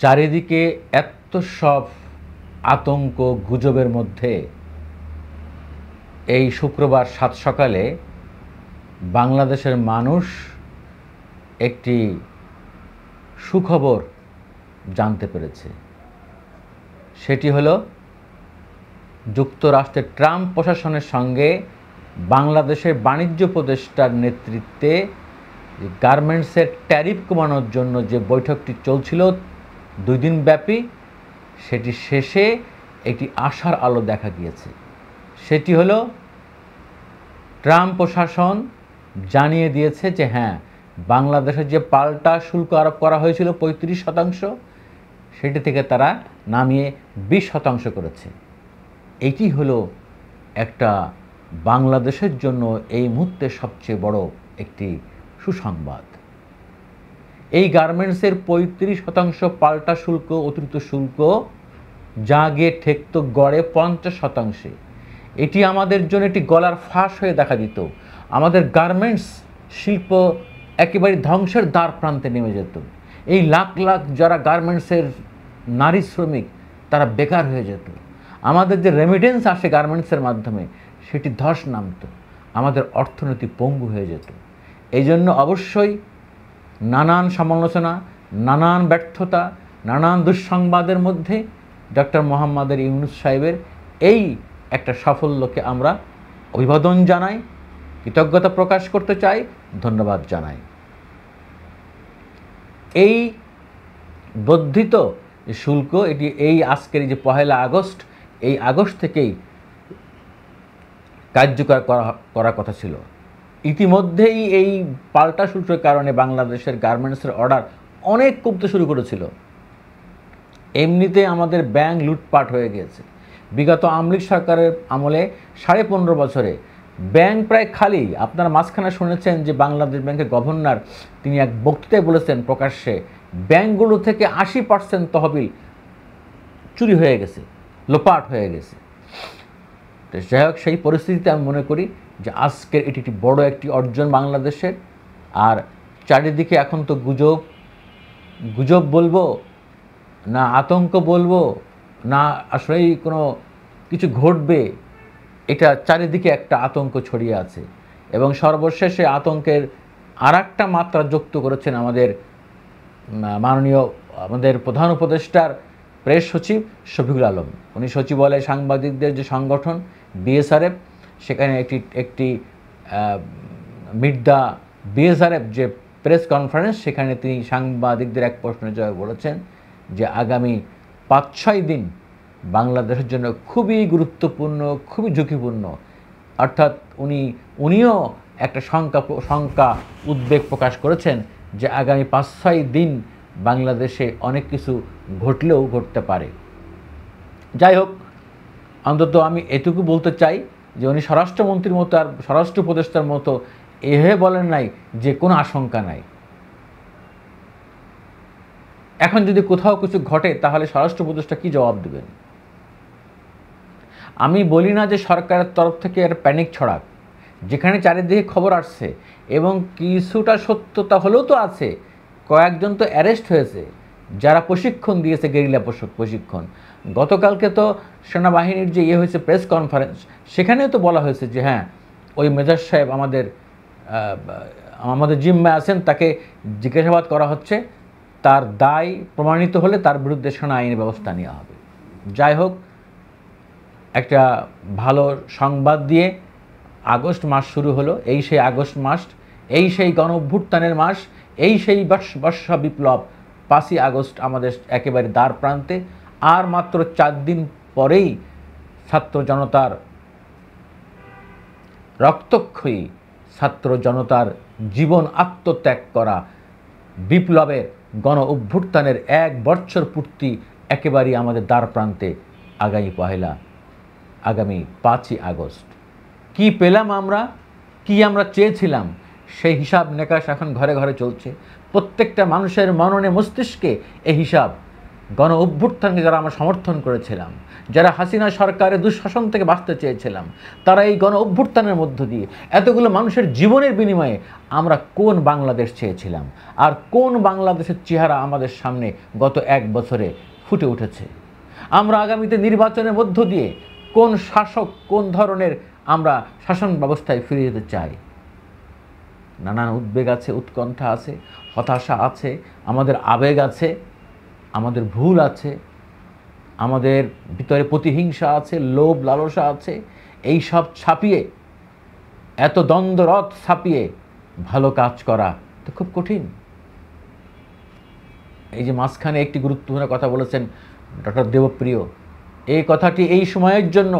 চারিদিকে এত সব আতঙ্ক গুজবের মধ্যে এই শুক্রবার সাত সকালে বাংলাদেশের মানুষ একটি সুখবর জানতে পেরেছে। সেটি হলো যুক্তরাষ্ট্রের ট্রাম্প প্রশাসনের সঙ্গে বাংলাদেশের বাণিজ্য উপদেষ্টার নেতৃত্বে গার্মেন্টসের ট্যারিফ কমানোর জন্য যে বৈঠকটি চলছিল 2 দিন ব্যাপী, সেটি শেষে একটি আশার আলো দেখা গিয়েছে। সেটি হলো ট্রাম্প প্রশাসন জানিয়ে দিয়েছে যে হ্যাঁ, বাংলাদেশের যে পাল্টা শুল্ক আরোপ করা হয়েছিল 35%, সেটি থেকে তারা নামিয়ে 20% করেছে। এটি হলো একটা বাংলাদেশের জন্য এই মুহূর্তে সবচেয়ে বড় একটি সুসংবাদ। এই গার্মেন্টসের 35% পাল্টা শুল্ক, অতিরিক্ত শুল্ক যা গিয়ে ঠেকত গড়ে 50%। এটি আমাদের জন্য একটি গলার ফাঁস হয়ে দেখা দিত। আমাদের গার্মেন্টস শিল্প একেবারে ধ্বংসের দ্বার প্রান্তে নেমে যেত। এই লাখ লাখ যারা গার্মেন্টসের নারী শ্রমিক, তারা বেকার হয়ে যেত। আমাদের যে রেমিটেন্স আসে গার্মেন্টসের মাধ্যমে, সেটি ধস নামত। আমাদের অর্থনীতি পঙ্গু হয়ে যেত। এই জন্য অবশ্যই নানান সমালোচনা, নানান ব্যর্থতা, নানান দুঃসংবাদের মধ্যে ডক্টর মোহাম্মদ ইউনূস সাহেবের এই একটা সাফল্যকে আমরা অভিবাদন জানাই, কৃতজ্ঞতা প্রকাশ করতে চাই, ধন্যবাদ জানাই। এই বর্ধিত শুল্ক এটি এই আজকের যে 1 আগস্ট, এই আগস্ট থেকেই কার্যকর করার কথা ছিল। ইতিমধ্যেই এই পাল্টা শুল্কের কারণে বাংলাদেশের গার্মেন্টসের অর্ডার অনেক কমতে শুরু করেছিল। এমনিতে আমাদের ব্যাংক লুটপাট হয়ে গিয়েছে। বিগত আওয়ামী লীগ সরকারের আমলে 15.5 বছরে ব্যাংক প্রায় খালি। আপনারা মাঝখানে শুনেছেন যে বাংলাদেশ ব্যাংকের গভর্নর তিনি এক বক্তৃতায় বলেছেন প্রকাশ্যে, ব্যাংকগুলো থেকে 80% তহবিল চুরি হয়ে গেছে, লোপাট হয়ে গেছে। তো যাই হোক, সেই পরিস্থিতিতে আমি মনে করি যে আজকের এটি একটি বড় একটি অর্জন বাংলাদেশের। আর চারিদিকে এখন তো গুজব বলবো না আতঙ্ক বলবো না আসলেই কোনো কিছু ঘটবে, এটা চারিদিকে একটা আতঙ্ক ছড়িয়ে আছে। এবং সর্বশেষে আতঙ্কের আরেকটা মাত্রা যুক্ত করেছেন আমাদের মাননীয় আমাদের প্রধান উপদেষ্টার প্রেস সচিব শফিকুল আলম। উনি সচিবালয়ে সাংবাদিকদের যে সংগঠন বিএসআরএফ, সেখানে একটি মিট দ্য বিএসআরএফ যে প্রেস কনফারেন্স, সেখানে তিনি সাংবাদিকদের এক প্রশ্নের জবাবে বলেছেন যে আগামী 5-6 দিন বাংলাদেশের জন্য খুবই গুরুত্বপূর্ণ, খুবই ঝুঁকিপূর্ণ। অর্থাৎ উনিও একটা শঙ্কা উদ্বেগ প্রকাশ করেছেন যে আগামী 5-6 দিন বাংলাদেশে অনেক কিছু ঘটলেও ঘটতে পারে। যাই হোক, অন্তত আমি এটুকু বলতে চাই যে উনি স্বরাষ্ট্রমন্ত্রীর মতো আর স্বরাষ্ট্র উপদেষ্টার মতো এভাবে বলেন নাই যে কোনো আশঙ্কা নাই। এখন যদি কোথাও কিছু ঘটে তাহলে স্বরাষ্ট্র উপদেষ্টা কী জবাব দেবেন? আমি বলি না যে সরকারের তরফ থেকে একটা প্যানিক ছড়াক, যেখানে চারিদিকে খবর আসছে এবং কিছুটা সত্যতা হলেও তো আছে। কয়েকজন তো অ্যারেস্ট হয়েছে যারা প্রশিক্ষণ দিয়েছে, গেরিলা প্রশিক্ষণ। গতকালকে তো সেনাবাহিনীর যে হয়েছে প্রেস কনফারেন্স, সেখানেও তো বলা হয়েছে যে হ্যাঁ, ওই মেজর সাহেব আমাদের জিম্মায় আছেন, তাকে জিজ্ঞাসাবাদ করা হচ্ছে, তার দায় প্রমাণিত হলে তার বিরুদ্ধে সেনা আইনি ব্যবস্থা নেওয়া হবে। যাই হোক, একটা ভালো সংবাদ দিয়ে আগস্ট মাস শুরু হলো। এই সেই আগস্ট মাস, এই সেই গণ অভ্যুত্থানের মাস, এই সেই বর্ষা বিপ্লব। 5ই আগস্ট আমাদের একেবারে দ্বার প্রান্তে। আর মাত্র 4 দিন পরেই ছাত্র জনতার রক্তক্ষয়ী, ছাত্র জনতার জীবন আত্মত্যাগ করা বিপ্লবের গণ অভ্যুত্থানের 1 বছর পূর্তি একেবারেই আমাদের দ্বার প্রান্তে। আগামী 5ই আগস্ট কি পেলাম আমরা, কি আমরা চেয়েছিলাম, সেই হিসাব নিকাশ এখন ঘরে ঘরে চলছে। প্রত্যেকটা মানুষের মননে মস্তিষ্কে এই হিসাব গণ অভ্যুত্থানকে যারা আমরা সমর্থন করেছিলাম, যারা হাসিনা সরকারের দুঃশাসন থেকে বাঁচতে চেয়েছিলাম, তারা এই গণ অভ্যুত্থানের মধ্য দিয়ে এতগুলো মানুষের জীবনের বিনিময়ে আমরা কোন বাংলাদেশ চেয়েছিলাম, আর কোন বাংলাদেশের চেহারা আমাদের সামনে গত 1 বছরে ফুটে উঠেছে। আমরা আগামীতে নির্বাচনের মধ্য দিয়ে কোন শাসক, কোন ধরনের আমরা শাসন ব্যবস্থায় ফিরে যেতে চাই। নানান উদ্বেগ আছে, উৎকণ্ঠা আছে, হতাশা আছে, আমাদের আবেগ আছে, আমাদের ভুল আছে, আমাদের ভিতরে প্রতিহিংসা আছে, লোভ লালসা আছে। এই সব ছাপিয়ে, এত দ্বন্দ্বরথ ছাপিয়ে ভালো কাজ করা তো খুব কঠিন। এই যে মাঝখানে একটি গুরুত্বপূর্ণ কথা বলেছেন ডক্টর দেবপ্রিয়, এই কথাটি এই সময়ের জন্য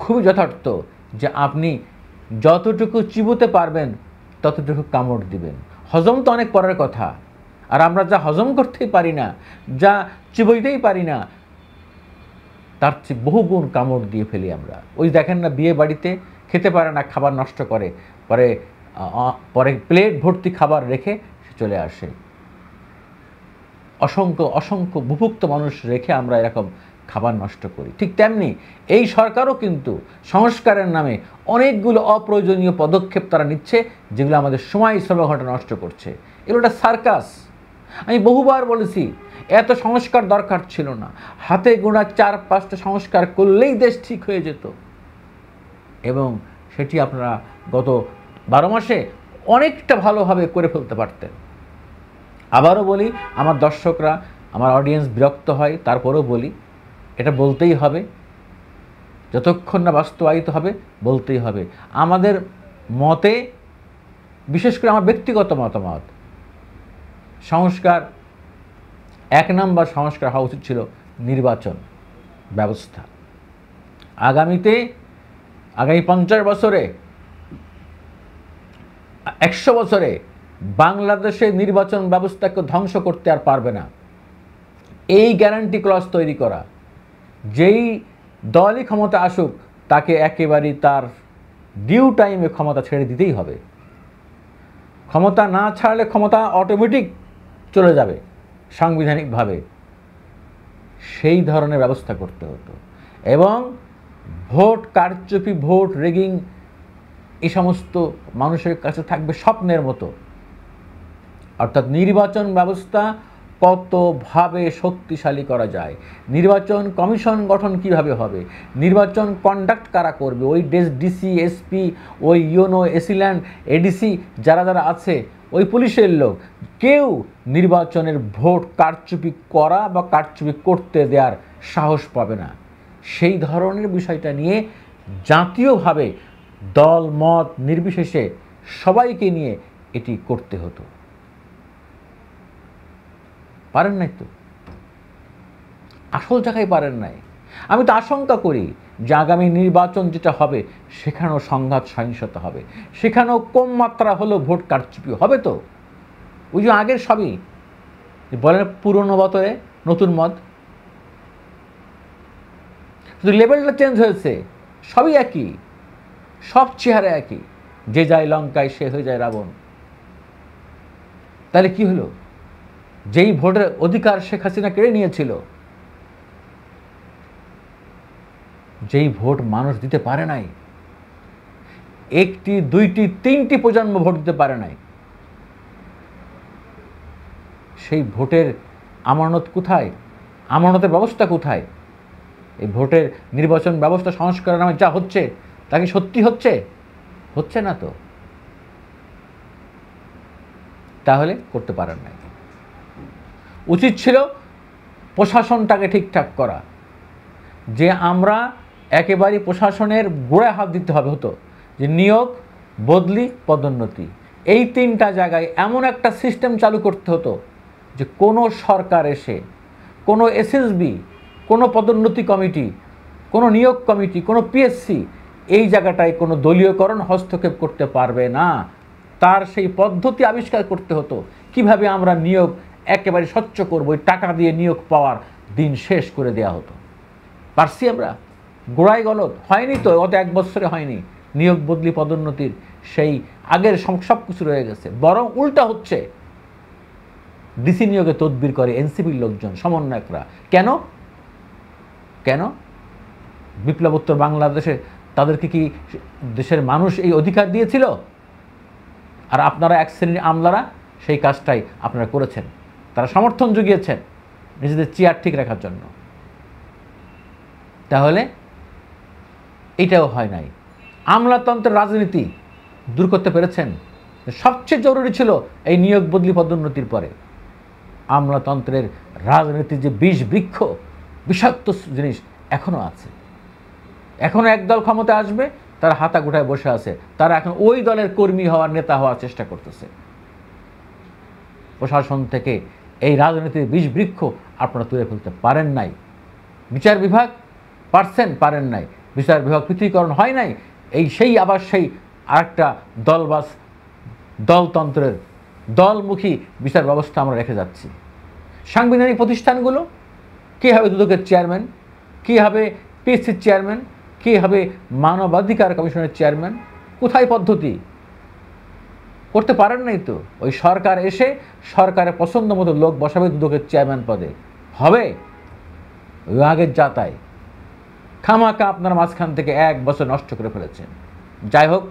খুবই যথার্থ যে আপনি যতটুকু চিবোতে পারবেন ততটুকু কামড় দিবেন। হজম তো অনেক পরের কথা, আর আমরা যা হজম করতেই পারি না, যা চিবইতেই পারি না, তার চেয়ে বহুগুণ কামড় দিয়ে ফেলি আমরা। ওই দেখেন না, বিয়ে বাড়িতে খেতে পারে না, খাবার নষ্ট করে, পরে পরে প্লেট ভর্তি খাবার রেখে সে চলে আসে। অসংখ্য অসংখ্য বুভুক্ত মানুষ রেখে আমরা এরকম খাবার নষ্ট করি। ঠিক তেমনি এই সরকারও কিন্তু সংস্কারের নামে অনেকগুলো অপ্রয়োজনীয় পদক্ষেপ তারা নিচ্ছে, যেগুলো আমাদের সময় শ্রমঘণ্টা নষ্ট করছে। এগুলো একটা সার্কাস। আমি বহুবার বলেছি, এত সংস্কার দরকার ছিল না। হাতে গোনা 4-5টা সংস্কার করলেই দেশ ঠিক হয়ে যেত, এবং সেটি আপনারা গত 12 মাসে অনেকটা ভালোভাবে করে ফেলতে পারতেন। আবারও বলি, আমার দর্শকরা, আমার অডিয়েন্স বিরক্ত হয়, তারপরেও বলি, এটা বলতেই হবে, যতক্ষণ না বাস্তবায়িত হবে বলতেই হবে। আমাদের মতে, বিশেষ করে আমার ব্যক্তিগত মতামত, সংস্কার 1 নম্বর সংস্কার হওয়া উচিত ছিল নির্বাচন ব্যবস্থা। আগামী 50 বছরে, 100 বছরে বাংলাদেশের নির্বাচন ব্যবস্থাকে ধ্বংস করতে আর পারবে না, এই গ্যারান্টি ক্লজ তৈরি করা। যেই দলই ক্ষমতা আসুক, তাকে একেবারেই তার ডিউ টাইমে ক্ষমতা ছেড়ে দিতেই হবে। ক্ষমতা না ছাড়লে ক্ষমতা অটোমেটিক চলে যাবে সাংবিধানিকভাবে, সেই ধরনের ব্যবস্থা করতে হতো। এবং ভোট কারচুপি, ভোট রেগিং, এই সমস্ত মানুষের কাছে থাকবে স্বপ্নের মতো। অর্থাৎ নির্বাচন ব্যবস্থা কতভাবে শক্তিশালী করা যায়, নির্বাচন কমিশন গঠন কিভাবে হবে, নির্বাচন কন্ডাক্ট কারা করবে, ওই ডিসি, এসপি, ওই ইউনো, এসিল্যান্ড, এডিসি যারা যারা আছে, ওই পুলিশের লোক, কেউ নির্বাচনের ভোট কারচুপি করা বা কারচুপি করতে দেওয়ার সাহস পাবে না। সেই ধরনের বিষয়টা নিয়ে জাতীয়ভাবে দল মত নির্বিশেষে সবাইকে নিয়ে এটি করতে হতো। পারেন নাই তো, আসল জায়গায় পারেন নাই। আমি তো আশঙ্কা করি যে আগামী নির্বাচন যেটা হবে, সেখানেও সংঘাত সহিংসতা হবে, সেখানেও কম মাত্রা হলেও ভোট কারচুপি হবে। তো ওই যে আগের সবই বলেন, পুরনো বতরে নতুন মত, শুধু লেভেলটা চেঞ্জ হয়েছে, সবই একই, সব চেহারা একই। যে যায় লঙ্কায়, সে হয়ে যায় রাবণ। তাহলে কি হলো? যেই ভোটের অধিকার শেখ হাসিনা কেড়ে নিয়েছিল, যেই ভোট মানুষ দিতে পারে নাই, 1টি 2টি 3টি প্রজন্ম ভোট দিতে পারে নাই, সেই ভোটের আমানত কোথায়? আমানতের ব্যবস্থা কোথায়? এই ভোটের নির্বাচন ব্যবস্থা সংস্কারের নামে যা হচ্ছে, তা কি সত্যি হচ্ছে? হচ্ছে না তো। তাহলে করতে পারেন নাই। উচিত ছিল প্রশাসনটাকে ঠিকঠাক করা, যে আমরা একেবারেই প্রশাসনের গোড়ায় হাত দিতে হবে হতো, যে নিয়োগ, বদলি, পদোন্নতি, এই 3টা জায়গায় এমন একটা সিস্টেম চালু করতে হতো যে কোনো সরকার এসে, কোনো এসএসবি, কোনো পদোন্নতি কমিটি, কোনো নিয়োগ কমিটি, কোনো পিএসসি এই জায়গাটায় কোনো দলীয়করণ হস্তক্ষেপ করতে পারবে না। তার সেই পদ্ধতি আবিষ্কার করতে হতো, কিভাবে আমরা নিয়োগ একেবারে স্বচ্ছ করবো, টাকা দিয়ে নিয়োগ পাওয়ার দিন শেষ করে দেওয়া হতো। পারছি আমরা? গোড়ায় গলদ হয়নি তো, গত 1 বছরে হয়নি। নিয়োগ, বদলি, পদোন্নতির সেই আগের সব কিছু রয়ে গেছে, বরং উল্টা হচ্ছে। ডিসি নিয়োগে তদবির করে এনসিপির লোকজন, সমন্বয়করা। কেন কেন বিপ্লবোত্তর বাংলাদেশে তাদেরকে কি দেশের মানুষ এই অধিকার দিয়েছিল? আর আপনারা এক শ্রেণীর আমলারা সেই কাজটাই আপনারা করেছেন। তারা সমর্থন জুগিয়েছেন নিজেদের চেয়ার ঠিক রাখার জন্য। তাহলে এটাও হয় নাই। আমলাতন্ত্রের রাজনীতি দূর করতে পেরেছেন। সবচেয়ে জরুরি ছিল এই নিয়োগ বদলি পদোন্নতির পরে আমলাতন্ত্রের রাজনীতির যে বিষ বৃক্ষ, বিষাক্ত জিনিস এখনও আছে। এখনও একদল ক্ষমতা আসবে, তারা হাতা গোটায় বসে আছে, তারা এখন ওই দলের কর্মী হওয়ার, নেতা হওয়ার চেষ্টা করতেছে। প্রশাসন থেকে এই রাজনীতির বিষ বৃক্ষ আপনারা তুলে ফেলতে পারেন নাই। বিচার বিভাগ পারেন নাই। বিচার বিভাগ পৃথকীকরণ হয় নাই। সেই আবার সেই আরেকটা দলবাস দলতন্ত্রের দলমুখী বিচার ব্যবস্থা আমরা রেখে যাচ্ছি। সাংবিধানিক প্রতিষ্ঠানগুলো কে হবে দুদকের চেয়ারম্যান, কে হবে পিএসসির চেয়ারম্যান, কে হবে মানবাধিকার কমিশনের চেয়ারম্যান? কোথায় পদ্ধতি? করতে পারেন নাই তো। ওই সরকার এসে সরকারের পছন্দ মতো লোক বসাবে দুদকের চেয়ারম্যান পদে, হবে ওই আগের যাতায়। খামাকা আপনার মাঝখান থেকে 1 বছর নষ্ট করে ফেলেছেন। যাই হোক,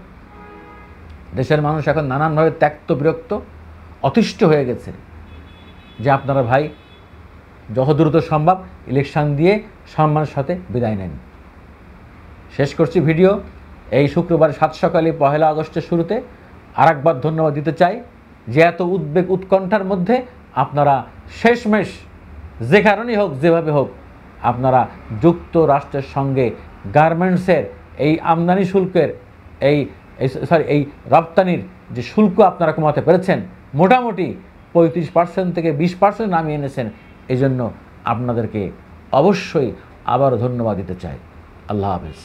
দেশের মানুষ এখন নানানভাবে ত্যক্ত বিরক্ত, অতিষ্ঠ হয়ে গেছে যে আপনারা ভাই যত দ্রুত সম্ভব ইলেকশন দিয়ে সম্মানের সাথে বিদায় নেন। শেষ করছি ভিডিও। এই শুক্রবার 7 সকালে 1 আগস্টের শুরুতে আরেকবার ধন্যবাদ দিতে চাই যে এত উদ্বেগ উৎকণ্ঠার মধ্যে আপনারা শেষমেশ যে কারণেই হোক, যেভাবে হোক, আপনারা যুক্তরাষ্ট্রের সঙ্গে গার্মেন্টসের এই আমদানি শুল্কের এই রপ্তানির যে শুল্ক আপনারা কমাতে পেরেছেন, মোটামুটি 35% থেকে 20% নামিয়ে এনেছেন। এই জন্য আপনাদেরকে অবশ্যই আবারও ধন্যবাদ দিতে চাই। আল্লাহ হাফেজ।